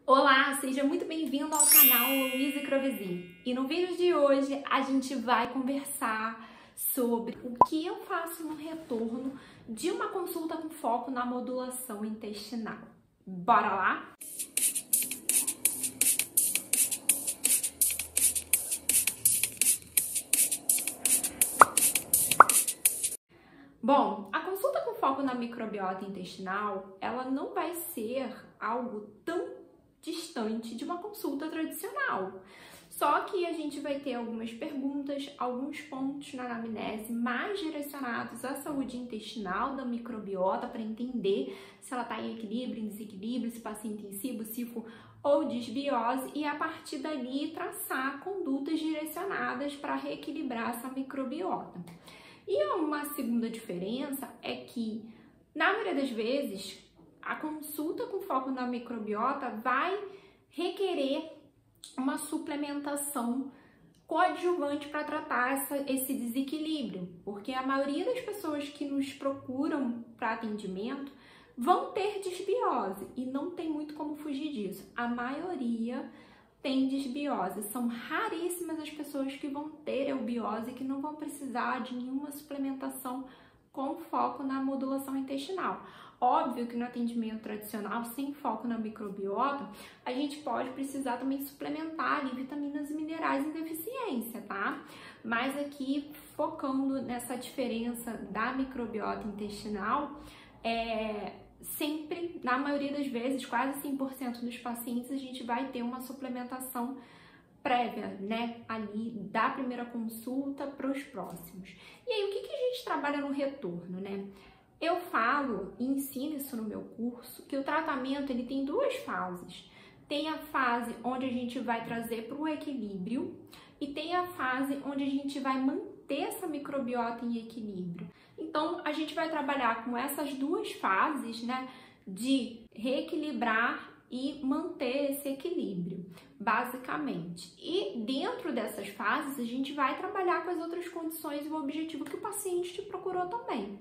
Olá, seja muito bem-vindo ao canal Louise Crovesi. E no vídeo de hoje a gente vai conversar sobre o que eu faço no retorno de uma consulta com foco na modulação intestinal. Bora lá? Bom, a consulta com foco na microbiota intestinal, ela não vai ser algo tão distante de uma consulta tradicional. Só que a gente vai ter algumas perguntas, alguns pontos na anamnese mais direcionados à saúde intestinal da microbiota para entender se ela está em equilíbrio, em desequilíbrio, se o paciente tem SIBO, SIFO ou disbiose e a partir dali traçar condutas direcionadas para reequilibrar essa microbiota. E uma segunda diferença é que, na maioria das vezes, a consulta com foco na microbiota vai requerer uma suplementação coadjuvante para tratar esse desequilíbrio, porque a maioria das pessoas que nos procuram para atendimento vão ter disbiose e não tem muito como fugir disso. A maioria tem disbiose, são raríssimas as pessoas que vão ter eubiose e que não vão precisar de nenhuma suplementação com foco na modulação intestinal. Óbvio que no atendimento tradicional, sem foco na microbiota, a gente pode precisar também suplementar ali vitaminas e minerais em deficiência, tá? Mas aqui, focando nessa diferença da microbiota intestinal, sempre, na maioria das vezes, quase 100% dos pacientes, a gente vai ter uma suplementação prévia, né, ali da primeira consulta para os próximos. E aí, o que a gente trabalha no retorno, né? Eu falo e ensino isso no meu curso, que o tratamento ele tem duas fases. Tem a fase onde a gente vai trazer para o equilíbrio e tem a fase onde a gente vai manter essa microbiota em equilíbrio. Então, a gente vai trabalhar com essas duas fases, né, de reequilibrar e manter esse equilíbrio, basicamente. E dentro dessas fases, a gente vai trabalhar com as outras condições e o objetivo que o paciente te procurou também.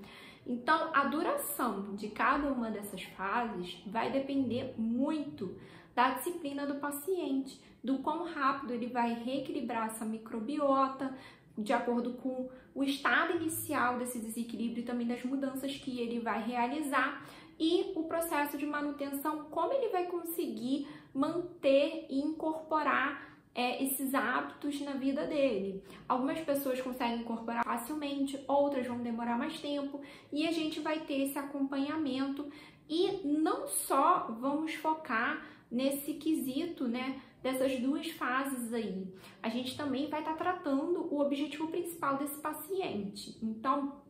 Então, a duração de cada uma dessas fases vai depender muito da disciplina do paciente, do quão rápido ele vai reequilibrar essa microbiota, de acordo com o estado inicial desse desequilíbrio e também das mudanças que ele vai realizar e o processo de manutenção, como ele vai conseguir manter e incorporar esses hábitos na vida dele. Algumas pessoas conseguem incorporar facilmente, outras vão demorar mais tempo e a gente vai ter esse acompanhamento e não só vamos focar nesse quesito, né, dessas duas fases aí. A gente também vai estar tratando o objetivo principal desse paciente. Então,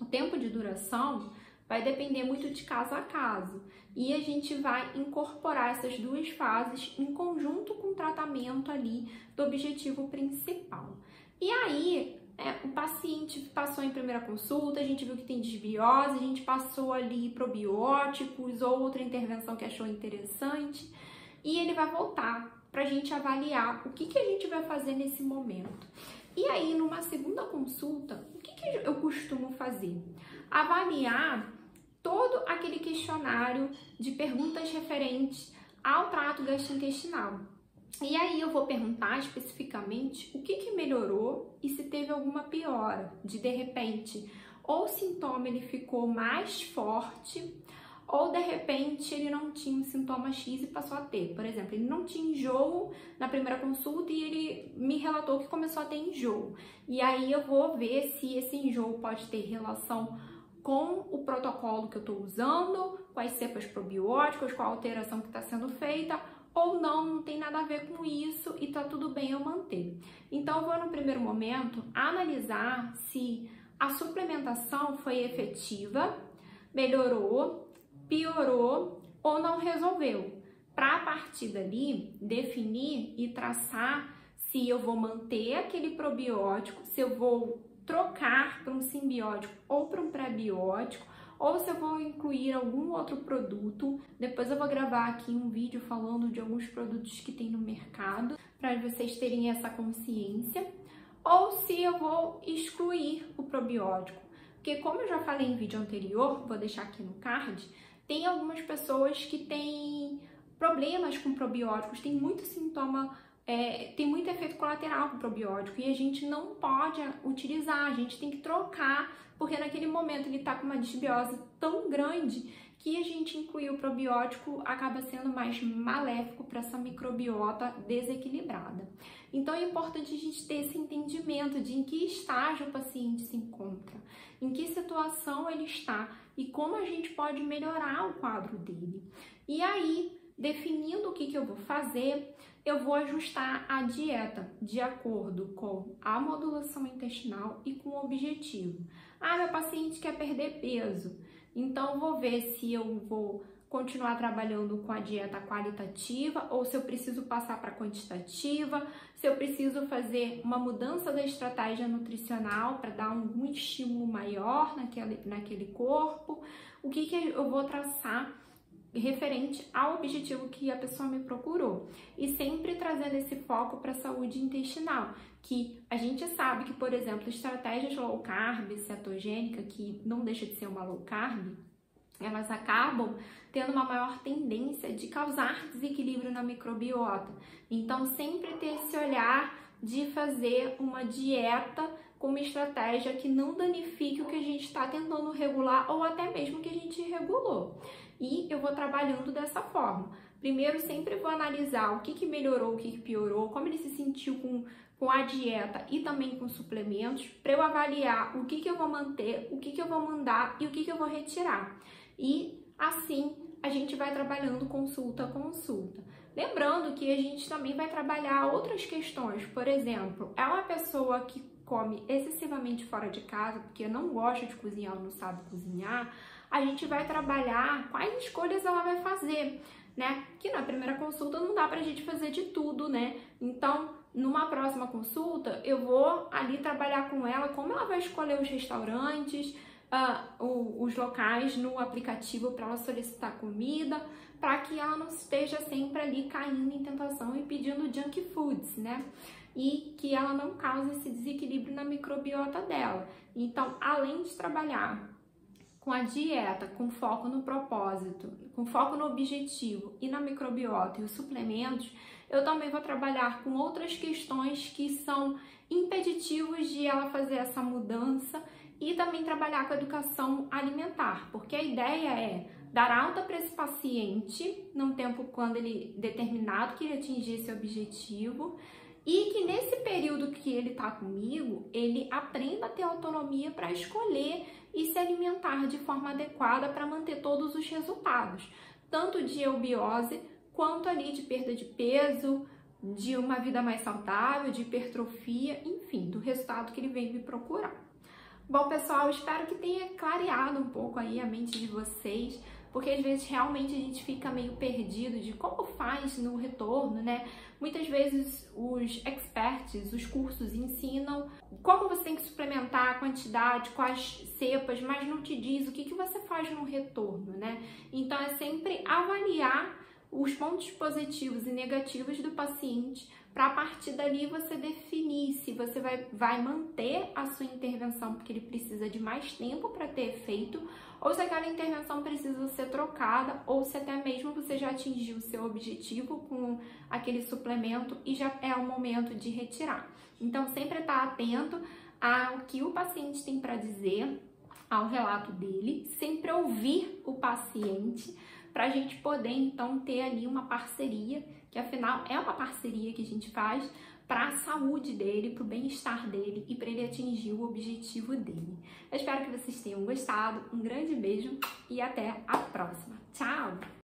o tempo de duração vai depender muito de caso a caso e a gente vai incorporar essas duas fases em conjunto com o tratamento ali do objetivo principal. E aí, o paciente passou em primeira consulta, a gente viu que tem disbiose, a gente passou ali probióticos ou outra intervenção que achou interessante e ele vai voltar para a gente avaliar o que a gente vai fazer nesse momento. E aí, numa segunda consulta, o que eu costumo fazer? Avaliar todo aquele questionário de perguntas referentes ao trato gastrointestinal. E aí eu vou perguntar especificamente o que melhorou e se teve alguma piora, de repente, ou o sintoma ele ficou mais forte, ou de repente ele não tinha um sintoma X e passou a ter. Por exemplo, ele não tinha enjoo na primeira consulta e ele me relatou que começou a ter enjoo. E aí eu vou ver se esse enjoo pode ter relação com o protocolo que eu estou usando, com as cepas probióticas, com a alteração que está sendo feita, ou não tem nada a ver com isso e tá tudo bem eu manter. Então eu vou no primeiro momento analisar se a suplementação foi efetiva, melhorou, piorou ou não resolveu, para a partir dali definir e traçar se eu vou manter aquele probiótico, se eu vou trocar para um simbiótico ou para um prebiótico, ou se eu vou incluir algum outro produto. Depois eu vou gravar aqui um vídeo falando de alguns produtos que tem no mercado, para vocês terem essa consciência, ou se eu vou excluir o probiótico. Porque como eu já falei em vídeo anterior, vou deixar aqui no card, tem algumas pessoas que têm problemas com probióticos, tem muito sintoma, tem muito efeito colateral com probiótico e a gente não pode utilizar, a gente tem que trocar, porque naquele momento ele está com uma disbiose tão grande que a gente incluir o probiótico acaba sendo mais maléfico para essa microbiota desequilibrada. Então é importante a gente ter esse entendimento de em que estágio o paciente se encontra, em que situação ele está e como a gente pode melhorar o quadro dele. E aí, definindo o que eu vou fazer, eu vou ajustar a dieta de acordo com a modulação intestinal e com o objetivo. Ah, meu paciente quer perder peso, então vou ver se eu vou continuar trabalhando com a dieta qualitativa ou se eu preciso passar para quantitativa, se eu preciso fazer uma mudança da estratégia nutricional para dar algum estímulo maior naquele corpo, o que eu vou traçar referente ao objetivo que a pessoa me procurou. E sempre trazendo esse foco para a saúde intestinal, que a gente sabe que, por exemplo, estratégias low carb, cetogênica, que não deixa de ser uma low carb, elas acabam tendo uma maior tendência de causar desequilíbrio na microbiota. Então, sempre ter esse olhar de fazer uma dieta com uma estratégia que não danifique o que a gente está tentando regular ou até mesmo que a gente regulou. E eu vou trabalhando dessa forma. Primeiro, sempre vou analisar o que melhorou, o que piorou, como ele se sentiu com a dieta e também com suplementos, para eu avaliar o que eu vou manter, o que eu vou mandar e o que eu vou retirar. E assim a gente vai trabalhando consulta a consulta. Lembrando que a gente também vai trabalhar outras questões. Por exemplo, é uma pessoa que come excessivamente fora de casa, porque não gosta de cozinhar ou não sabe cozinhar, a gente vai trabalhar quais escolhas ela vai fazer, né? Que na primeira consulta não dá pra gente fazer de tudo, né? Então, numa próxima consulta, eu vou ali trabalhar com ela como ela vai escolher os restaurantes, os locais no aplicativo para ela solicitar comida, para que ela não esteja sempre ali caindo em tentação e pedindo junk foods, né? E que ela não cause esse desequilíbrio na microbiota dela. Então, além de trabalhar com a dieta, com foco no propósito, com foco no objetivo e na microbiota e os suplementos, eu também vou trabalhar com outras questões que são impeditivos de ela fazer essa mudança e também trabalhar com a educação alimentar, porque a ideia é dar alta para esse paciente num tempo quando ele determinado que ele atingir esse objetivo e que nesse período que ele está comigo, ele aprenda a ter autonomia para escolher e se alimentar de forma adequada para manter todos os resultados, tanto de eubiose quanto ali de perda de peso, de uma vida mais saudável, de hipertrofia, enfim, do resultado que ele vem me procurar. Bom, pessoal, espero que tenha clareado um pouco aí a mente de vocês, porque às vezes realmente a gente fica meio perdido de como faz no retorno, né? Muitas vezes os experts, os cursos ensinam como você tem que suplementar, a quantidade, quais cepas, mas não te diz o que você faz no retorno, né? Então é sempre avaliar os pontos positivos e negativos do paciente para a partir dali você definir se você vai manter a sua intervenção porque ele precisa de mais tempo para ter efeito ou se aquela intervenção precisa ser trocada ou se até mesmo você já atingiu o seu objetivo com aquele suplemento e já é o momento de retirar. Então sempre estar atento ao que o paciente tem para dizer, ao relato dele, sempre ouvir o paciente, para a gente poder, então, ter ali uma parceria, que afinal é uma parceria que a gente faz para a saúde dele, para o bem-estar dele e para ele atingir o objetivo dele. Eu espero que vocês tenham gostado, um grande beijo e até a próxima. Tchau!